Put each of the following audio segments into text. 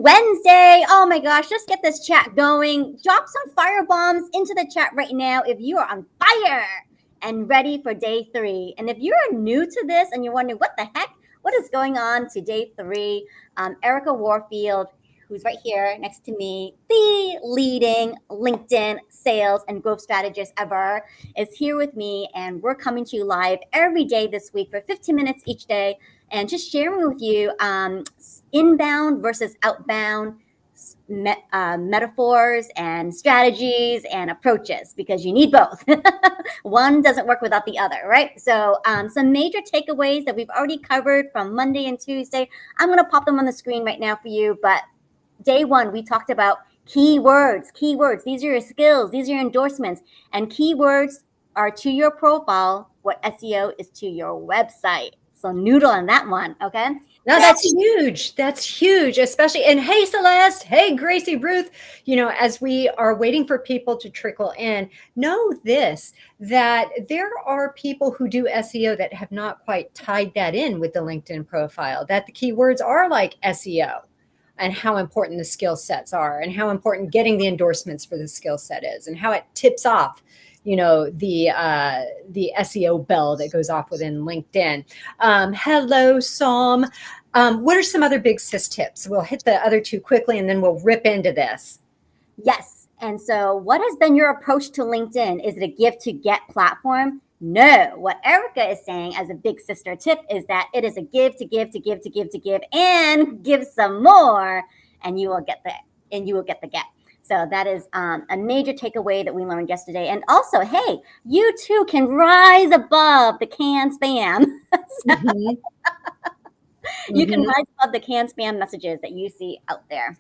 Wednesday. Oh my gosh, let's get this chat going. Drop some fire bombs into the chat right now if you are on fire and ready for day 3. And if you are new to this and you're wondering what the heck, what is going on to day 3, Erika Warfield, who's right here next to me, the leading LinkedIn sales and growth strategist ever, is here with me. And we're coming to you live every day this week for 15 minutes each day and just sharing with you inbound versus outbound metaphors and strategies and approaches, because you need both. One doesn't work without the other, right? So some major takeaways that we've already covered from Monday and Tuesday. I'm going to pop them on the screen right now for you. But day 1, we talked about keywords. These are your skills. These are your endorsements. And keywords are to your profile what SEO is to your website. So noodle on that one, okay? No, that's huge. That's huge, especially. And hey, Celeste. Hey, Gracie, Ruth. As we are waiting for people to trickle in, know this, that there are people who do SEO that have not quite tied that in with the LinkedIn profile, that the keywords are like SEO and how important the skill sets are and how important getting the endorsements for the skill set is and how it tips off the SEO bell that goes off within LinkedIn. Hello, Psalm. What are some other big sis tips? We'll hit the other 2 quickly and then we'll rip into this. Yes. And so what has been your approach to LinkedIn? Is it a give to get platform? No. What Erika is saying as a big sister tip is that it is a give to give to give to give to give and give some more, and you will get the get. So that is a major takeaway that we learned yesterday. And also, hey, you too can rise above the canned spam. You can rise above the canned spam messages that you see out there.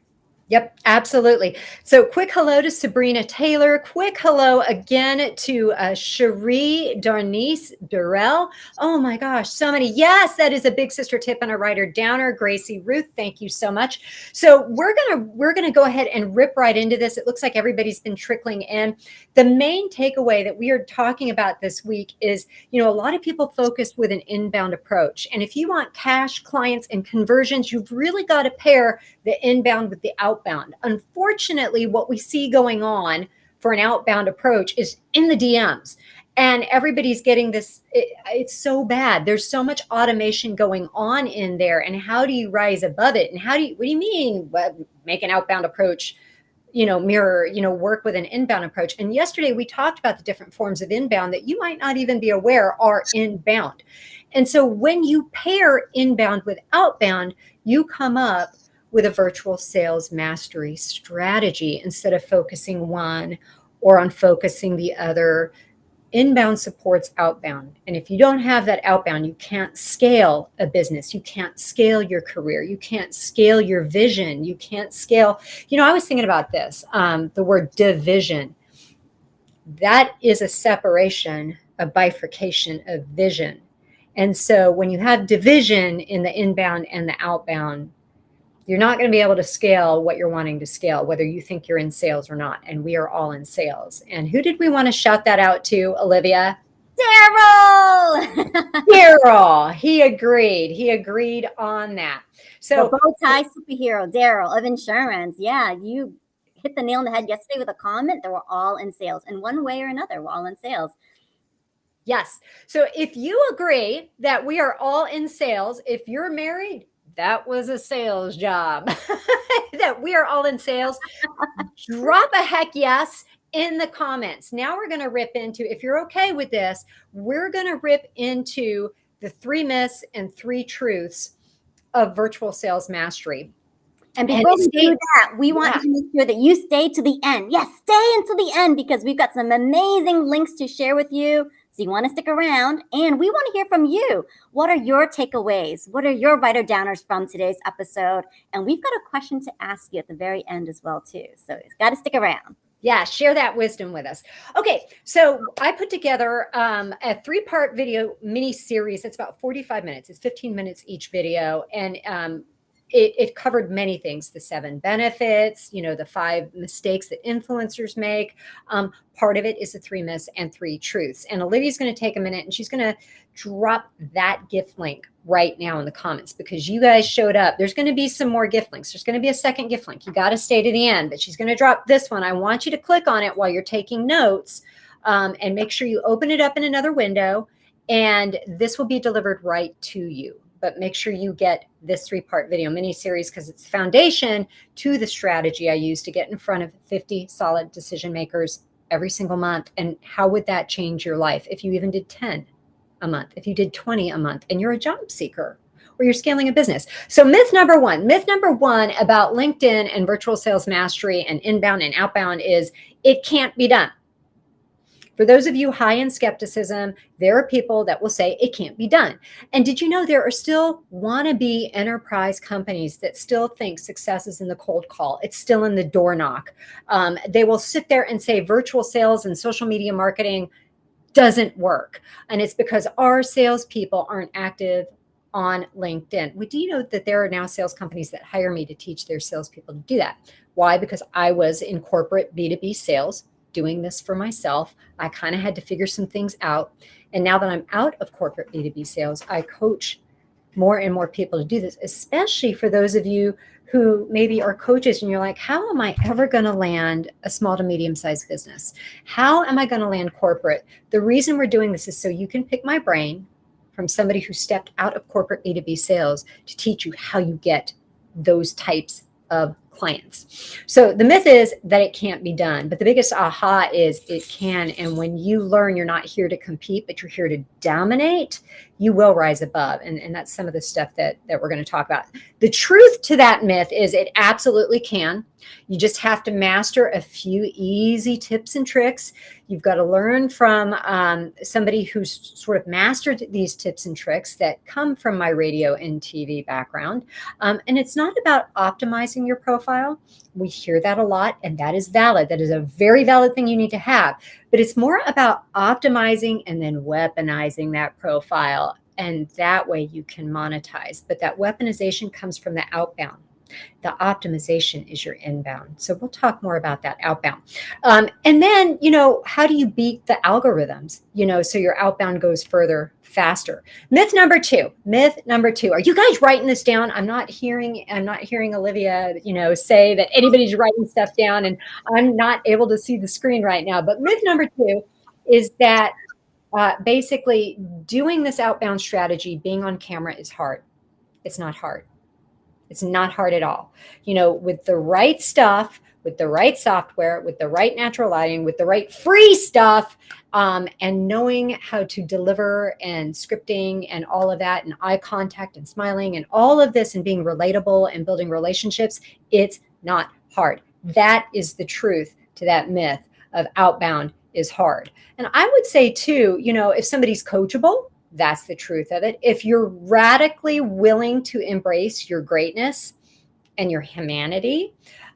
Yep, absolutely. So quick hello to Sabrina Taylor. Quick hello again to Cherie Darnice Durrell. Oh my gosh, so many. Yes, that is a big sister tip and a writer downer. Gracie Ruth, thank you so much. So we're gonna go ahead and rip right into this. It looks like everybody's been trickling in. The main takeaway that we are talking about this week is, a lot of people focus with an inbound approach. And if you want cash, clients, and conversions, you've really got to pair the inbound with the outbound. Unfortunately, what we see going on for an outbound approach is in the DMs. And everybody's getting this. It's so bad. There's so much automation going on in there. And how do you rise above it? And what do you mean? Well, make an outbound approach, mirror, work with an inbound approach. And yesterday we talked about the different forms of inbound that you might not even be aware are inbound. And so when you pair inbound with outbound, you come up with a virtual sales mastery strategy instead of focusing one or on focusing the other. Inbound supports outbound. And if you don't have that outbound, you can't scale a business. You can't scale your career. You can't scale your vision. You can't scale. I was thinking about this, the word division. That is a separation, a bifurcation of vision. And so when you have division in the inbound and the outbound, you're not going to be able to scale what you're wanting to scale, whether you think you're in sales or not. And we are all in sales. And who did we want to shout that out to, Olivia? Daryl! Daryl. He agreed on that. So the bow tie superhero, Daryl of insurance. Yeah, you hit the nail on the head yesterday with a comment that we're all in sales. In one way or another, we're all in sales. Yes. So if you agree that we are all in sales, if you're married, that was a sales job. That we are all in sales. Drop a heck yes in the comments. Now we're going to rip into, if you're okay with this, we're going to rip into the 3 myths and 3 truths of virtual sales mastery. And before we do that, we want to make sure that you stay to the end. Yes, stay until the end, because we've got some amazing links to share with you. So you want to stick around, and we want to hear from you. What are your takeaways? What are your writer downers from today's episode? And we've got a question to ask you at the very end as well, too. So you've got to stick around. Yeah, share that wisdom with us. Okay, so I put together a 3-part video mini series. It's about 45 minutes. It's 15 minutes each video. And it covered many things, the 7 benefits, the 5 mistakes that influencers make. Part of it is the 3 myths and 3 truths. And Olivia's going to take a minute and she's going to drop that gift link right now in the comments because you guys showed up. There's going to be some more gift links. There's going to be a second gift link. You got to stay to the end, but she's going to drop this one. I want you to click on it while you're taking notes and make sure you open it up in another window. And this will be delivered right to you. But make sure you get this 3-part video mini-series because it's the foundation to the strategy I use to get in front of 50 solid decision makers every single month. And how would that change your life if you even did 10 a month, if you did 20 a month and you're a job seeker or you're scaling a business? So myth number one about LinkedIn and virtual sales mastery and inbound and outbound is it can't be done. For those of you high in skepticism, there are people that will say it can't be done. And did you know there are still wannabe enterprise companies that still think success is in the cold call? It's still in the door knock. They will sit there and say virtual sales and social media marketing doesn't work. And it's because our salespeople aren't active on LinkedIn. Do you know that there are now sales companies that hire me to teach their salespeople to do that? Why? Because I was in corporate B2B sales doing this for myself. I kind of had to figure some things out. And now that I'm out of corporate B2B sales, I coach more and more people to do this, especially for those of you who maybe are coaches and you're like, how am I ever going to land a small to medium-sized business? How am I going to land corporate? The reason we're doing this is so you can pick my brain from somebody who stepped out of corporate B2B sales to teach you how you get those types of clients. So the myth is that it can't be done, but the biggest aha is it can. And when you learn you're not here to compete, but you're here to dominate, you will rise above. And that's some of the stuff that we're going to talk about. The truth to that myth is it absolutely can. You just have to master a few easy tips and tricks. You've got to learn from somebody who's sort of mastered these tips and tricks that come from my radio and TV background. And it's not about optimizing your profile. We hear that a lot, and that is valid. That is a very valid thing you need to have. But it's more about optimizing and then weaponizing that profile. And that way you can monetize. But that weaponization comes from the outbound. The optimization is your inbound. So we'll talk more about that outbound. And then, how do you beat the algorithms, so your outbound goes further, faster. Myth number two. Are you guys writing this down? I'm not hearing Olivia, say that anybody's writing stuff down, and I'm not able to see the screen right now. But myth number 2 is that basically doing this outbound strategy, being on camera is hard. It's not hard. It's not hard at all. With the right stuff, with the right software, with the right natural lighting, with the right free stuff, and knowing how to deliver and scripting and all of that and eye contact and smiling and all of this and being relatable and building relationships, it's not hard. That is the truth to that myth of outbound is hard. And I would say too, if somebody's coachable, that's the truth of it. If you're radically willing to embrace your greatness and your humanity,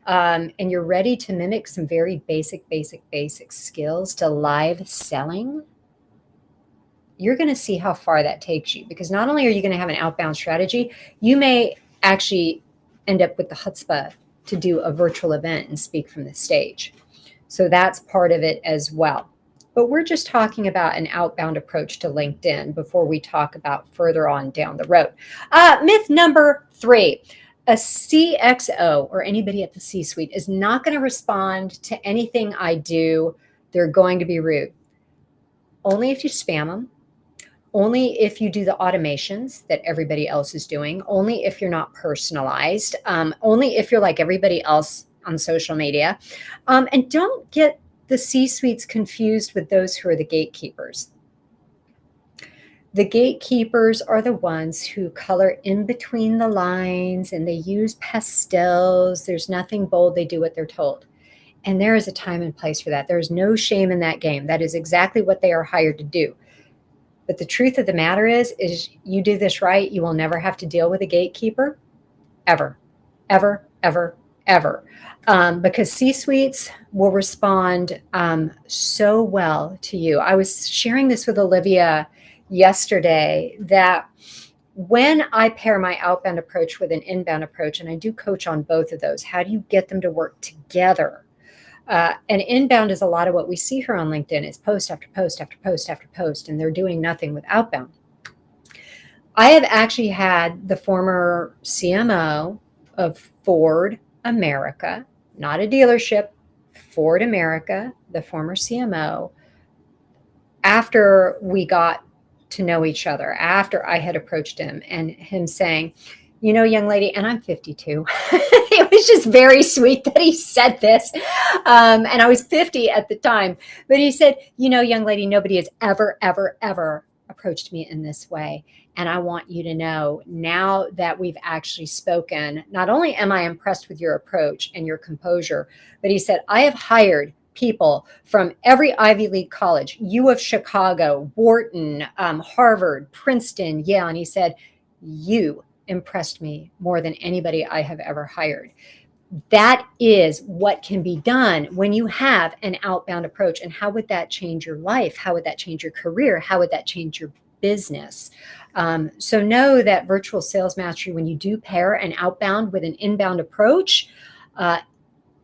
and you're ready to mimic some very basic skills to live selling, you're going to see how far that takes you. Because not only are you going to have an outbound strategy, you may actually end up with the chutzpah to do a virtual event and speak from the stage. So that's part of it as well. But we're just talking about an outbound approach to LinkedIn before we talk about further on down the road. Myth number 3, a CXO or anybody at the C-suite is not going to respond to anything I do. They're going to be rude. Only if you spam them. Only if you do the automations that everybody else is doing. Only if you're not personalized. Only if you're like everybody else on social media. And don't get the C-suites confused with those who are the gatekeepers. The gatekeepers are the ones who color in between the lines and they use pastels. There's nothing bold. They do what they're told. And there is a time and place for that. There's no shame in that game. That is exactly what they are hired to do. But the truth of the matter is you do this right, you will never have to deal with a gatekeeper, ever, ever, ever, ever. Because C-suites will respond so well to you. I was sharing this with Olivia yesterday that when I pair my outbound approach with an inbound approach, and I do coach on both of those, how do you get them to work together? And inbound is a lot of what we see here on LinkedIn. It's post after post after post after post, and they're doing nothing with outbound. I have actually had the former CMO of Ford America, not a dealership, Ford America, the former CMO, after we got to know each other, after I had approached him, and him saying, you know, young lady, and I'm 52. It was just very sweet that he said this. And I was 50 at the time. But he said, you know, young lady, nobody has ever, ever, ever approached me in this way. And I want you to know, now that we've actually spoken, not only am I impressed with your approach and your composure, but he said, I have hired people from every Ivy League college, U of Chicago, Wharton, Harvard, Princeton, Yale. And he said, you impressed me more than anybody I have ever hired. That is what can be done when you have an outbound approach. And how would that change your life? How would that change your career? How would that change your business? So know that virtual sales mastery, when you do pair an outbound with an inbound approach,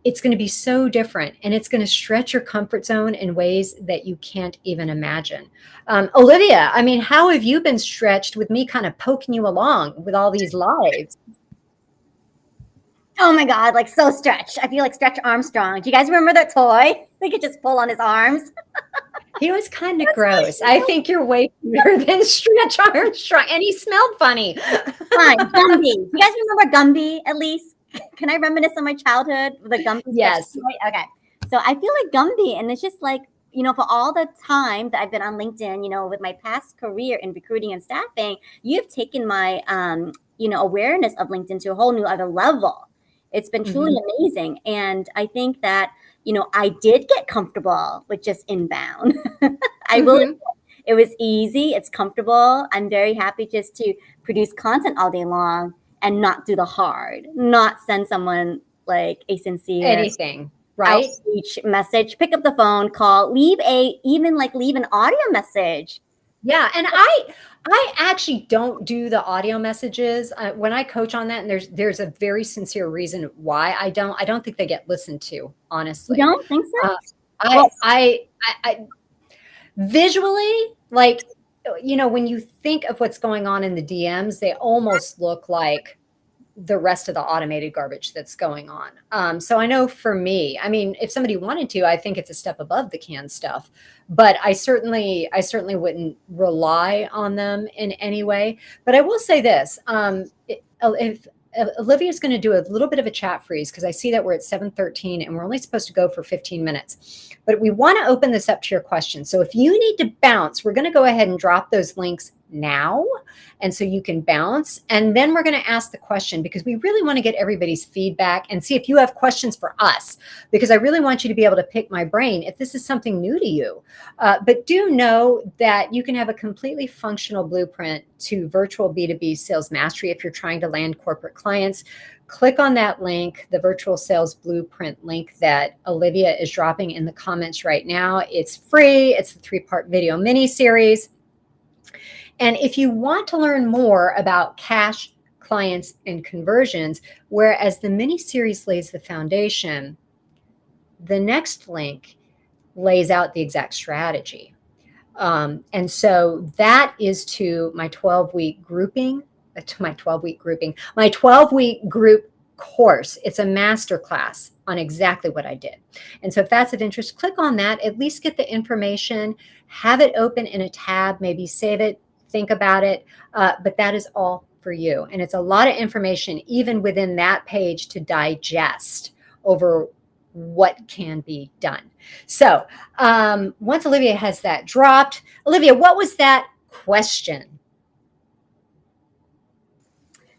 it's going to be so different, and it's going to stretch your comfort zone in ways that you can't even imagine. Olivia, I mean, how have you been stretched with me kind of poking you along with all these lives? Oh my God, like so stretched. I feel like Stretch Armstrong. Do you guys remember that toy? They could just pull on his arms. He was kind of gross. I think you're way cuter than Stretch Armstrong, and he smelled funny. Fine, Gumby. You guys remember Gumby at least? Can I reminisce on my childhood with a Gumby? Yes. Okay. So I feel like Gumby, and it's just like, you know, for all the time that I've been on LinkedIn, you know, with my past career in recruiting and staffing, you've taken my, you know, awareness of LinkedIn to a whole new other level. It's been truly amazing. And I think that, you know, I did get comfortable with just inbound. I will admit, it was easy. It's comfortable. I'm very happy just to produce content all day long and not do the hard, not send someone like a sincere Anything, right? outreach message, pick up the phone, call, leave an audio message. Yeah, and I actually don't do the audio messages when I coach on that, and there's a very sincere reason why I don't. I don't think they get listened to, honestly. You don't think so? I visually, like, you know, when you think of what's going on in the DMs, they almost look like the rest of the automated garbage that's going on. So I know for me, I mean, if somebody wanted to, I think it's a step above the canned stuff, but I certainly wouldn't rely on them in any way. But I will say this, if Olivia's going to do a little bit of a chat freeze, because I see that we're at 7:13 and we're only supposed to go for 15 minutes. But we want to open this up to your questions. So if you need to bounce, we're going to go ahead and drop those links now. And so you can bounce. And then we're going to ask the question, because we really want to get everybody's feedback and see if you have questions for us, because I really want you to be able to pick my brain if this is something new to you. But do know that you can have a completely functional blueprint to virtual B2B sales mastery if you're trying to land corporate clients. Click on that link, the virtual sales blueprint link that Olivia is dropping in the comments right now. It's free. It's the 3-part video mini series. And if you want to learn more about cash, clients, and conversions, whereas the mini series lays the foundation, the next link lays out the exact strategy. And so that is to my 12-week grouping, my 12-week group course. It's a masterclass on exactly what I did. And so if that's of interest, click on that, at least get the information, have it open in a tab, maybe save it, think about it. But that is all for you. And it's a lot of information, even within that page, to digest over what can be done. So once Olivia has that dropped, Olivia, what was that question?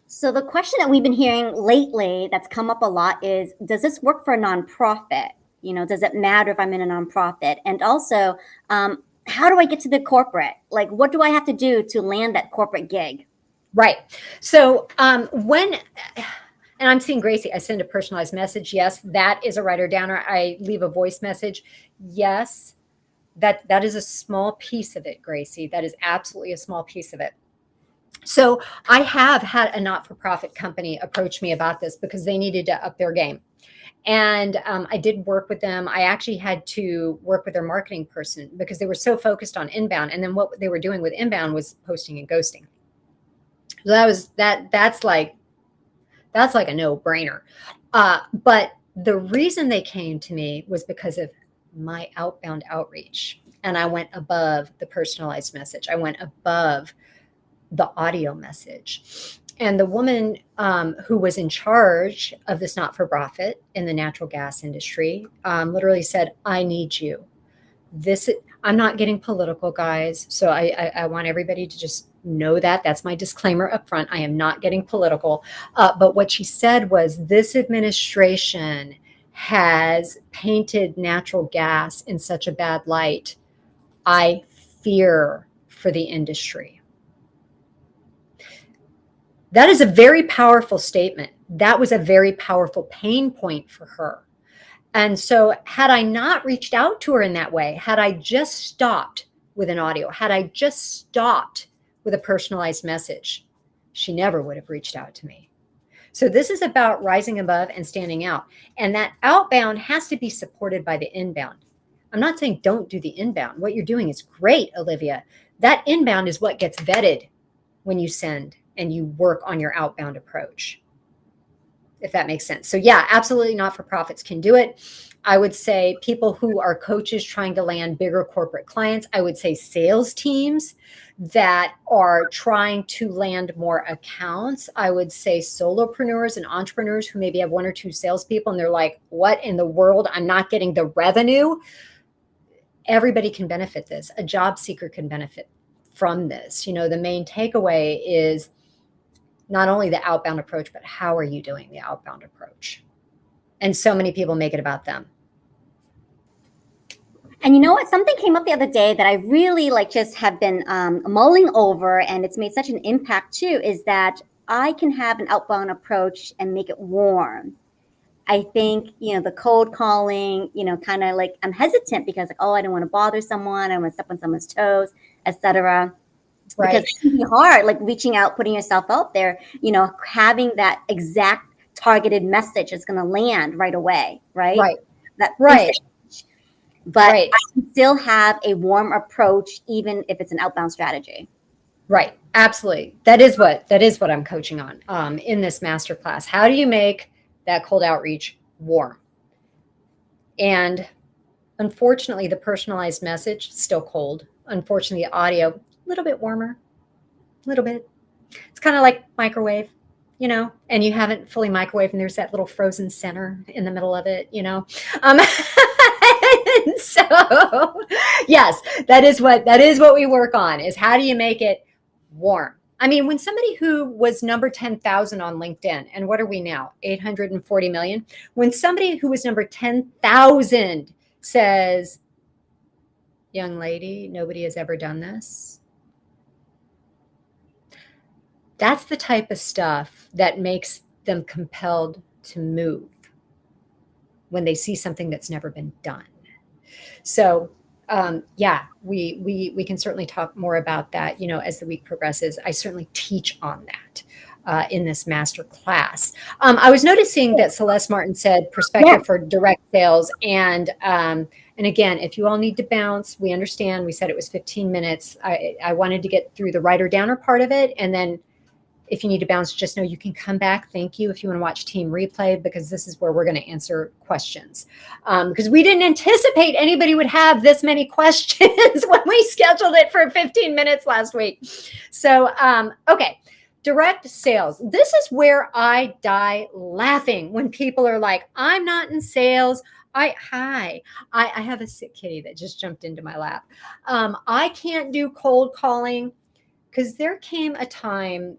So the question that we've been hearing lately that's come up a lot is, does this work for a nonprofit? You know, does it matter if I'm in a nonprofit? And also, how do I get to the corporate? Like, what do I have to do to land that corporate gig? Right. So and I'm seeing Gracie, I send a personalized message. Yes, that is a writer downer. I leave a voice message. Yes, that is a small piece of it, Gracie. That is absolutely a small piece of it. So I have had a not-for-profit company approach me about this because they needed to up their game. And I did work with them. I actually had to work with their marketing person because they were so focused on inbound. And then what they were doing with inbound was posting and ghosting. So that's like a no-brainer. But the reason they came to me was because of my outbound outreach. And I went above the personalized message. I went above the audio message. And the woman who was in charge of this not-for-profit in the natural gas industry literally said, I need you. I'm not getting political, guys. So I want everybody to just know that. That's my disclaimer up front. I am not getting political. But what she said was, this administration has painted natural gas in such a bad light. I fear for the industry. That is a very powerful statement. That was a very powerful pain point for her. And so had I not reached out to her in that way, had I just stopped with an audio, had I just stopped with a personalized message, she never would have reached out to me. So this is about rising above and standing out. And that outbound has to be supported by the inbound. I'm not saying don't do the inbound. What you're doing is great, Olivia. That inbound is what gets vetted when you send and you work on your outbound approach, if that makes sense. So yeah, absolutely not-for-profits can do it. I would say people who are coaches trying to land bigger corporate clients. I would say sales teams that are trying to land more accounts. I would say solopreneurs and entrepreneurs who maybe have one or two salespeople and they're like, what in the world? I'm not getting the revenue. Everybody can benefit this. A job seeker can benefit from this. You know, the main takeaway is not only the outbound approach, but how are you doing the outbound approach? And so many people make it about them. And you know what? Something came up the other day that I really just have been mulling over, and it's made such an impact too, is that I can have an outbound approach and make it warm. I think, the cold calling, kind of I'm hesitant because I don't want to bother someone. I don't want to step on someone's toes, etc. Right. Because it can be hard, reaching out, putting yourself out there, having that exact targeted message is going to land right away, right? Right. Right. But right. I can still have a warm approach, even if it's an outbound strategy. Right. Absolutely. That is what I'm coaching on in this masterclass. How do you make that cold outreach warm? And unfortunately, the personalized message still cold. Unfortunately, the audio a little bit warmer, a little bit. It's kind of like microwave, and you haven't fully microwaved, and there's that little frozen center in the middle of it, So yes, that is what we work on, is how do you make it warm? I mean, when somebody who was number 10,000 on LinkedIn, and what are we now, 840 million? When somebody who was number 10,000 says, young lady, nobody has ever done this. That's the type of stuff that makes them compelled to move when they see something that's never been done. So yeah, we can certainly talk more about that, as the week progresses. I certainly teach on that in this master class. I was noticing that Celeste Martin said perspective for direct sales. And again, if you all need to bounce, we understand. We said it was 15 minutes. I wanted to get through the writer downer part of it. And then if you need to bounce, just know you can come back. Thank you. If you want to watch team replay, because this is where we're going to answer questions. Because we didn't anticipate anybody would have this many questions when we scheduled it for 15 minutes last week. So, okay. Direct sales. This is where I die laughing when people are like, I'm not in sales. I have a sick kitty that just jumped into my lap. I can't do cold calling. Because there came a time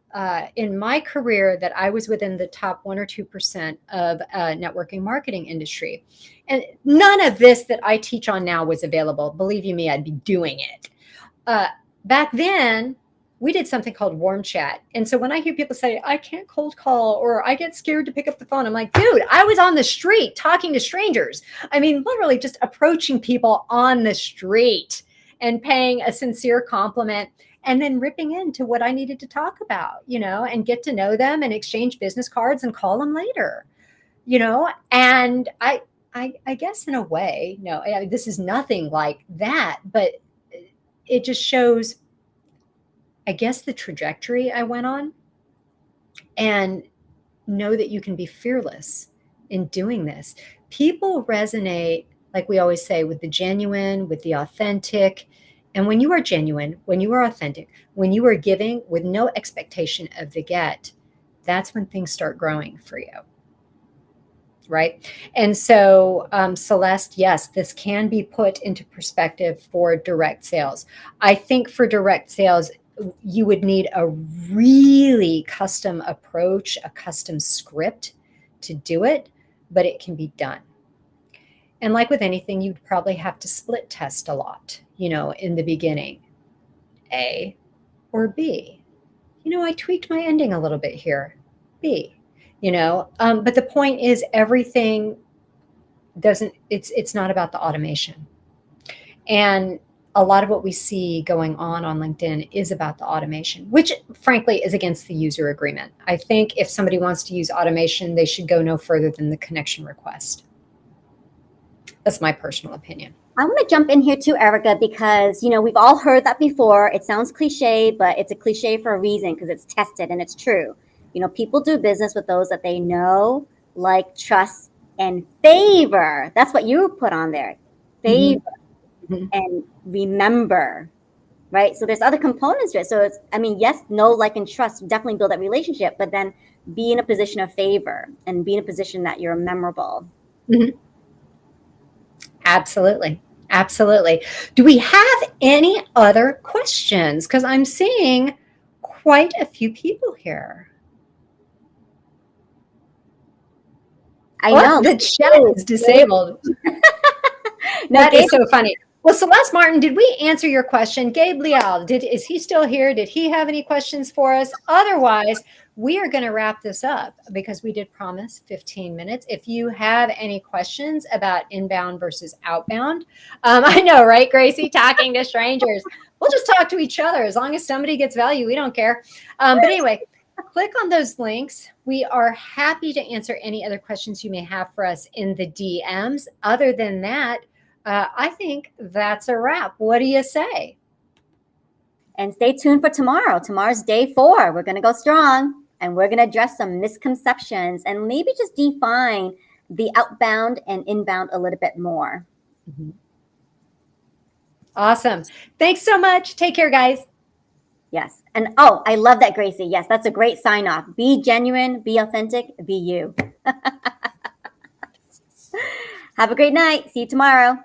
in my career that I was within the top 1 or 2% of networking marketing industry. And none of this that I teach on now was available. Believe you me, I'd be doing it. Back then, we did something called warm chat. And so when I hear people say, I can't cold call, or I get scared to pick up the phone, I'm like, dude, I was on the street talking to strangers. I mean, literally just approaching people on the street. and paying a sincere compliment and then ripping into what I needed to talk about, and get to know them and exchange business cards and call them later, and I guess in a way, no, this is nothing like that, but it just shows, I guess, the trajectory I went on, and know that you can be fearless in doing this. People resonate, like we always say, with the genuine, with the authentic. And when you are genuine, when you are authentic, when you are giving with no expectation of the get, that's when things start growing for you. Right. And so, Celeste, yes, this can be put into perspective for direct sales. I think for direct sales, you would need a really custom approach, a custom script to do it, but it can be done. And like with anything, you'd probably have to split test a lot, in the beginning, A or B. I tweaked my ending a little bit here, B. But the point is, everything it's not about the automation. And a lot of what we see going on LinkedIn is about the automation, which frankly is against the user agreement. I think if somebody wants to use automation, they should go no further than the connection request. That's my personal opinion. I want to jump in here too, Erika, because, we've all heard that before. It sounds cliche, but it's a cliche for a reason, because it's tested and it's true. People do business with those that they know, like, trust, and favor. That's what you put on there. Favor and remember, right? So there's other components to it. So it's, yes, know, like, and trust, definitely build that relationship, but then be in a position of favor and be in a position that you're memorable. Mm-hmm. Absolutely. Absolutely. Do we have any other questions? Because I'm seeing quite a few people here. I know. The chat is disabled. That is so funny. Well, Celeste Martin, did we answer your question? Gabe Leal, is he still here? Did he have any questions for us? Otherwise, we are going to wrap this up because we did promise 15 minutes. If you have any questions about inbound versus outbound, I know, right, Gracie? Talking to strangers. We'll just talk to each other. As long as somebody gets value, we don't care. But anyway, click on those links. We are happy to answer any other questions you may have for us in the DMs. Other than that, I think that's a wrap. What do you say? And stay tuned for tomorrow. Tomorrow's day 4. We're going to go strong, and we're going to address some misconceptions and maybe just define the outbound and inbound a little bit more. Mm-hmm. Awesome. Thanks so much. Take care, guys. Yes. And I love that, Gracie. Yes, that's a great sign off. Be genuine, be authentic, be you. Have a great night. See you tomorrow.